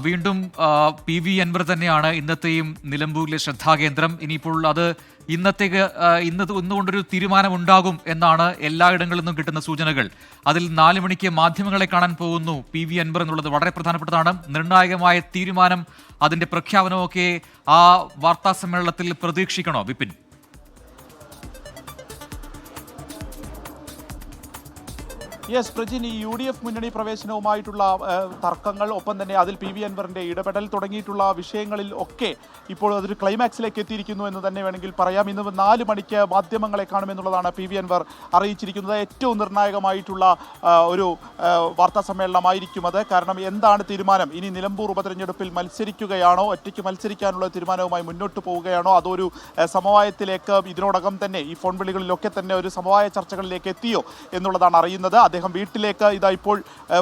വീണ്ടും PV അൻവർ തന്നെയാണ് ഇന്നത്തെയും നിലമ്പൂരിലെ ശ്രദ്ധാകേന്ദ്രം. ഇനിയിപ്പോൾ അത് ഇന്നുകൊണ്ടൊരു തീരുമാനമുണ്ടാകും എന്നാണ് എല്ലായിടങ്ങളിൽ നിന്നും കിട്ടുന്ന സൂചനകൾ. അതിൽ 4 മണിക്ക് മാധ്യമങ്ങളെ കാണാൻ പോകുന്നു PV അൻവർ എന്നുള്ളത് വളരെ പ്രധാനപ്പെട്ടതാണ്. നിർണായകമായ തീരുമാനം, അതിന്റെ പ്രഖ്യാപനമൊക്കെ ആ വാർത്താ സമ്മേളനത്തിൽ പ്രതീക്ഷിക്കണോ വിപിൻ? യെസ് പ്രജിൻ, ഈ UDF മുന്നണി പ്രവേശനവുമായിട്ടുള്ള തർക്കങ്ങൾ, ഒപ്പം തന്നെ അതിൽ PV അൻവറിന്റെ ഇടപെടൽ തുടങ്ങിയിട്ടുള്ള വിഷയങ്ങളിൽ ഒക്കെ ഇപ്പോൾ അതൊരു ക്ലൈമാക്സിലേക്ക് എത്തിയിരിക്കുന്നു എന്ന് തന്നെ വേണമെങ്കിൽ പറയാം. ഇന്ന് 4 മണിക്ക് മാധ്യമങ്ങളെ കാണുമെന്നുള്ളതാണ് PV അൻവർ അറിയിച്ചിരിക്കുന്നത്. ഏറ്റവും നിർണായകമായിട്ടുള്ള ഒരു വാർത്താ സമ്മേളനമായിരിക്കും അത്. കാരണം എന്താണ് തീരുമാനം? ഇനി നിലമ്പൂർ ഉപതെരഞ്ഞെടുപ്പിൽ മത്സരിക്കുകയാണോ, ഒറ്റയ്ക്ക് മത്സരിക്കാനുള്ള തീരുമാനവുമായി മുന്നോട്ട് പോവുകയാണോ, അതോ ഒരു സമവായത്തിലേക്ക് ഇതിനോടകം തന്നെ ഈ ഫോൺ വിളികളിലൊക്കെ തന്നെ ഒരു സമവായ ചർച്ചകളിലേക്ക് എത്തിയോ എന്നുള്ളതാണ് അറിയുന്നത്. അദ്ദേഹം വീട്ടിലേക്ക് ഇതാ ഇപ്പോൾ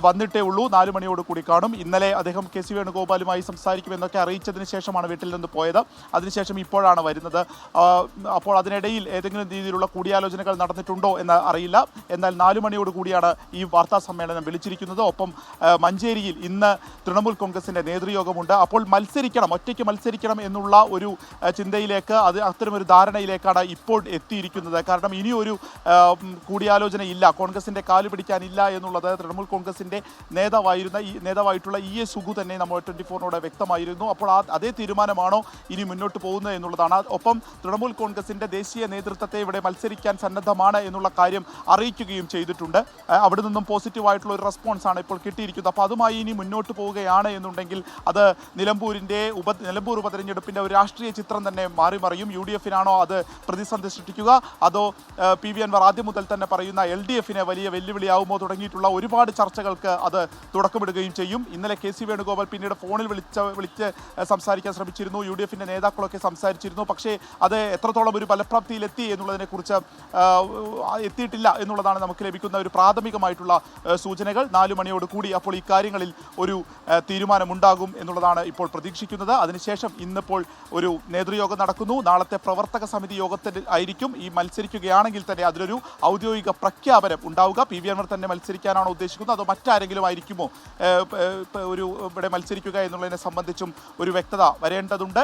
വന്നിട്ടേ ഉള്ളൂ. 4 മണിയോട് കൂടി കാണും. ഇന്നലെ അദ്ദേഹം KC വേണുഗോപാലുമായി സംസാരിക്കുമെന്നൊക്കെ അറിയിച്ചതിന് ശേഷമാണ് വീട്ടിൽ നിന്ന് പോയത്. അതിനുശേഷം ഇപ്പോഴാണ് വരുന്നത്. അപ്പോൾ അതിനിടയിൽ ഏതെങ്കിലും രീതിയിലുള്ള കൂടിയാലോചനകൾ നടന്നിട്ടുണ്ടോ എന്ന് അറിയില്ല. എന്നാൽ 4 മണിയോട് കൂടിയാണ് ഈ വാർത്താ സമ്മേളനം വിളിച്ചിരിക്കുന്നത്. ഒപ്പം മഞ്ചേരിയിൽ ഇന്ന് തൃണമൂൽ കോൺഗ്രസിന്റെ നേതൃയോഗമുണ്ട്. അപ്പോൾ ഒറ്റയ്ക്ക് മത്സരിക്കണം എന്നുള്ള ഒരു ചിന്തയിലേക്ക്, അത്തരമൊരു ധാരണയിലേക്കാണ് ഇപ്പോൾ എത്തിയിരിക്കുന്നത്. കാരണം ഇനിയൊരു കൂടിയാലോചന ഇല്ല, കോൺഗ്രസിന്റെ കാല് പിടിക്കാനില്ല എന്നുള്ളത് തൃണമൂൽ കോൺഗ്രസിന്റെ നേതാവായിട്ടുള്ള EA സുഗു തന്നെ നമ്മൾ 24നോട് വ്യക്തമായിരുന്നു. അപ്പോൾ അതേ തീരുമാനമാണോ ഇനി മുന്നോട്ട് പോകുന്നത് എന്നുള്ളതാണ്. ഒപ്പം തൃണമൂൽ കോൺഗ്രസിന്റെ ദേശീയ നേതൃത്വത്തെ ഇവിടെ മത്സരിക്കാൻ സന്നദ്ധമാണ് എന്നുള്ള കാര്യം അറിയിക്കുകയും ചെയ്തിട്ടുണ്ട്. അവിടെ നിന്നും പോസിറ്റീവായിട്ടുള്ള ഒരു റെസ്പോൺസാണ് ഇപ്പോൾ കിട്ടിയിരിക്കുന്നത്. അപ്പോൾ അതുമായി ഇനി മുന്നോട്ട് പോവുകയാണ് എന്നുണ്ടെങ്കിൽ അത് നിലമ്പൂർ ഉപതെരഞ്ഞെടുപ്പിന്റെ ഒരു രാഷ്ട്രീയ ചിത്രം തന്നെ മാറിമറിയും. UDFനാണോ അത് പ്രതിസന്ധി സൃഷ്ടിക്കുക, അതോ PV അൻവർ ആദ്യം മുതൽ തന്നെ പറയുന്ന LDFനെ വലിയ വെല്ലുവിളിയാവുമോ തുടങ്ങിയിട്ടുള്ള ഒരുപാട് ചർച്ചകൾക്ക് അത് തുടക്കമിടുകയും ചെയ്യും. ഇന്നലെ KC വേണുഗോപാൽ പിന്നീട് ഫോണിൽ വിളിച്ച് സംസാരിക്കാൻ ശ്രമിച്ചിരുന്നു. UDFന്റെ നേതാക്കളൊക്കെ സംസാരിച്ചിരുന്നു. പക്ഷേ അത് എത്രത്തോളം ഒരു ഫലപ്രാപ്തിയിലെത്തി എന്നുള്ളതിനെക്കുറിച്ച് എത്തിയിട്ടില്ല എന്നുള്ളതാണ് നമുക്ക് ലഭിക്കുന്ന ഒരു പ്രാഥമികമായിട്ടുള്ള സൂചനകൾ. 4 മണിയോട് കൂടി അപ്പോൾ ഈ കാര്യങ്ങളിൽ ഒരു തീരുമാനമുണ്ടാകും എന്നുള്ളതാണ് ഇപ്പോൾ പ്രതീക്ഷിക്കുന്നത്. അതിനുശേഷം ഇന്നിപ്പോൾ ഒരു നേതൃയോഗം നടക്കുന്നു. നാളത്തെ പ്രവർത്തക സമിതി യോഗത്തിൽ ആയിരിക്കും ഈ മത്സരിക്കുകയാണെങ്കിൽ തന്നെ അതിലൊരു ഔദ്യോഗിക പ്രഖ്യാപനം ഉണ്ടാവുക. PV അൻവർ തന്നെ മത്സരിക്കാനാണോ ഉദ്ദേശിക്കുന്നത്, അതോ മറ്റാരെങ്കിലും ആയിരിക്കുമോ ഇവിടെ മത്സരിക്കുക എന്നുള്ളതിനെ സംബന്ധിച്ചും ഒരു വ്യക്തത വരേണ്ടതുണ്ട്.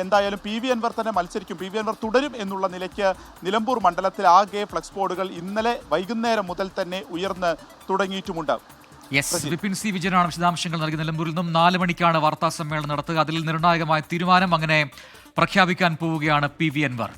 എന്തായാലും PV അൻവർ തന്നെ മത്സരിക്കും, PV അൻവർ തുടരും എന്നുള്ള നിലയ്ക്ക് നിലമ്പൂർ മണ്ഡലത്തിൽ ആകെ ഫ്ലക്സ് ബോർഡുകൾ ഇന്നലെ വൈകുന്നേരം മുതൽ തന്നെ ഉയർന്ന് തുടങ്ങിയിട്ടുമുണ്ട്. വിപിൻ C. വിജയനാണ് വിശദാംശങ്ങൾ നൽകി. നിലമ്പൂരിൽ നിന്നും 4 മണിക്കാണ് വാർത്താ സമ്മേളനം നടത്തുക. അതിൽ നിർണായകമായ തീരുമാനം അങ്ങനെ പ്രഖ്യാപിക്കാൻ പോവുകയാണ് PV അൻവർ.